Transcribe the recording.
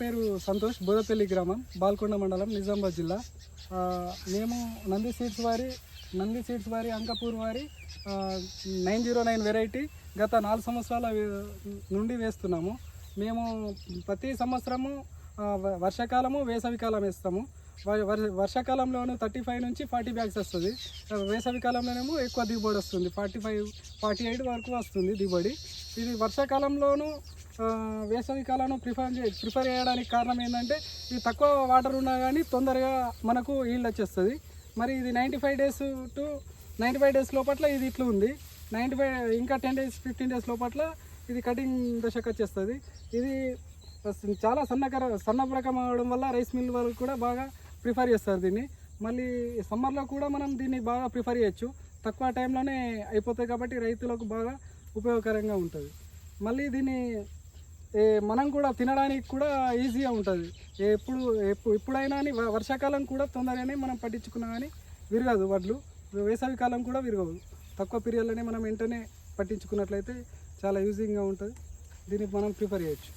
పేరు సంతోష్, బోదపల్లి గ్రామం, బాల్కొండ మండలం, నిజామాబాద్ జిల్లా. మేము నంది సీడ్స్ వారి అంకపూర్ వారి 909 వెరైటీ గత 4 సంవత్సరాల నుండి వేస్తున్నాము. మేము ప్రతి సంవత్సరము వర్షాకాలము వేసవికాలం వేస్తాము. వర్షాకాలంలోనూ 35 నుంచి 40 బ్యాగ్స్ వస్తుంది. వేసవికాలంలోనేమో ఎక్కువ దిగుబడి వస్తుంది, 45-48 వరకు వస్తుంది దిగుబడి. ఇది వర్షాకాలంలోనూ వేసవికాలను ప్రిఫర్ చేయడానికి కారణం ఏంటంటే ఇది తక్కువ వాటర్ ఉన్నా కానీ తొందరగా మనకు ఈల్డ్ వచ్చేస్తుంది. మరి ఇది 95 డేస్ టు 95 డేస్ లోపల ఇది ఇట్లా ఉంది. 95 ఇంకా 10 డేస్ 15 డేస్ లోపల ఇది కటింగ్ దశకు వచ్చేస్తుంది. ఇది చాలా సన్న రకం అవడం వల్ల రైస్ మిల్ వాళ్ళు కూడా బాగా ప్రిఫర్ చేస్తారు దీన్ని. మళ్ళీ సమ్మర్లో కూడా మనం దీన్ని బాగా ప్రిఫర్ చేయొచ్చు, తక్కువ టైంలోనే అయిపోతాయి కాబట్టి రైతులకు బాగా ఉపయోగకరంగా ఉంటుంది. మళ్ళీ దీన్ని మనం కూడా తినడానికి కూడా ఈజీగా ఉంటుంది. ఎప్పుడైనా అని వర్షాకాలం కూడా తొందరగానే మనం పట్టించుకున్నా కానీ విరగదు వడ్లు, వేసవికాలం కూడా విరగవు. తక్కువ పీరియడ్లోనే మనం వెంటనే పట్టించుకున్నట్లయితే చాలా యూజింగ్గా ఉంటుంది. దీన్ని మనం ప్రిఫర్ చేయొచ్చు.